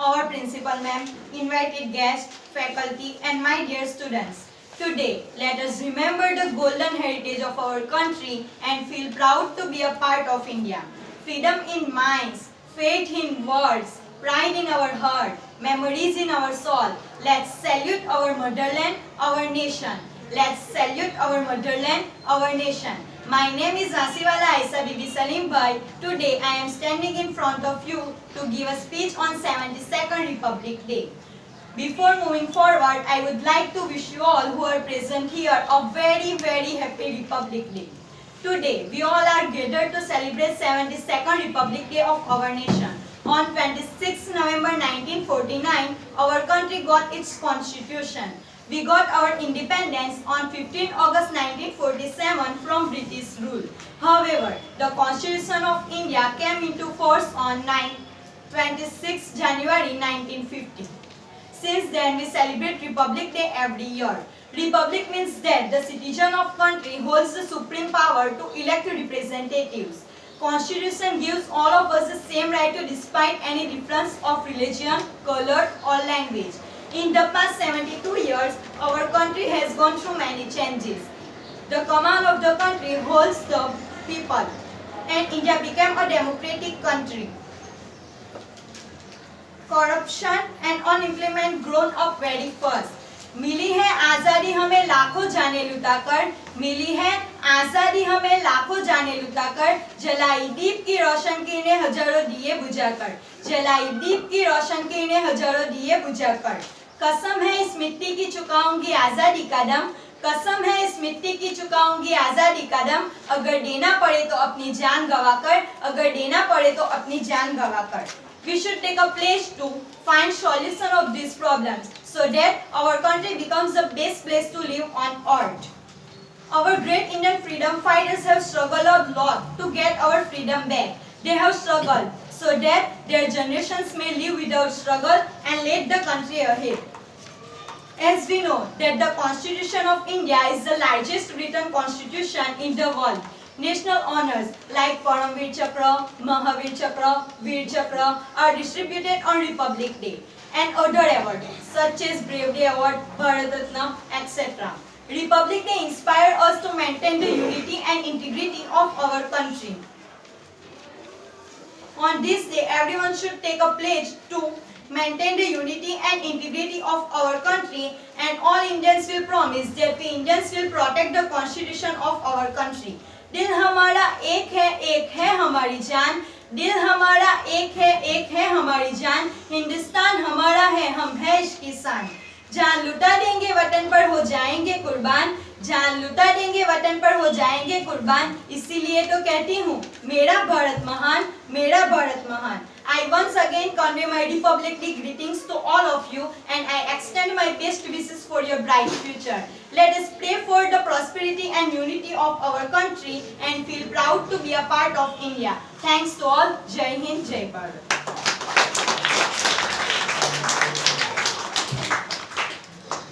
our principal ma'am, invited guests, faculty and my dear students. Today, let us remember the golden heritage of our country and feel proud to be a part of India. Freedom in minds, faith in words, pride in our heart, memories in our soul. Let's salute our motherland, our nation. Let's salute our motherland, our nation. My name is Rasiwala Aisa Bibi Salim Bhai. Today I am standing in front of you to give a speech on 72nd Republic Day. Before moving forward, I would like to wish you all who are present here a very happy Republic Day. Today, we all are gathered to celebrate 72nd Republic Day of our nation. On 26 November 1949, our country got its constitution. We got our independence on 15 August 1947 from British rule. However, the Constitution of India came into force on 26 January 1950. Since then, we celebrate Republic Day every year. Republic means that the citizen of country holds the supreme power to elect representatives. Constitution gives all of us the same right to despite any difference of religion, color or language. In the past 72 years, our country has gone through many changes. The command of the country holds the people and India became a democratic country. Corruption and unemployment grown up very fast. मिली है आज़ादी हमें लाखों जाने लुटाकर, मिली है आज़ादी हमें लाखों जाने लुटाकर, जलाई दीप की रोशन किरणें हजारों दिए बुझाकर, जलाई दीप की रोशन किरणें हजारों दिए बुझाकर। कसम है इस मिट्टी की चुकाऊंगी आज़ादी का दम, कसम है इस मिट्टी की चुकाऊंगी आज़ादी का दम, अगर देना पड़े तो अपनी जान गवाकर, अगर देना पड़े तो अपनी जान गवाकर। We should take a pledge to find solution of these problems so that our country becomes the best place to live on earth. Our great Indian freedom fighters have struggled a lot to get our freedom back. They have struggled so that their generations may live without struggle and lead the country ahead. As we know that the Constitution of India is the largest written constitution in the world. National honors like Paramveer Chakra, Mahavir Chakra, Veer Chakra are distributed on Republic Day and other awards such as Bravery Award, Bharat Ratna, etc. Republic Day inspired us to maintain the unity and integrity of our country. On this day, everyone should take a pledge to maintain the unity and integrity of our country, and all Indians will promise that we Indians will protect the constitution of our country. दिल हमारा एक है हमारी जान, दिल हमारा एक है हमारी जान, हिंदुस्तान हमारा है, हम है इसकी शान। जान लुटा देंगे वतन पर हो जाएंगे कुर्बान, जान लुटा देंगे वतन पर हो जाएंगे कुर्बान, इसीलिए तो कहती हूँ मेरा भारत महान, मेरा भारत महान। I once again convey my Republic Day greetings to all of you and I extend my best wishes for your bright future. Let us pray for the prosperity and unity of our country and feel proud to be a part of India. Thanks to all. Jai Hind, Jai Bharat.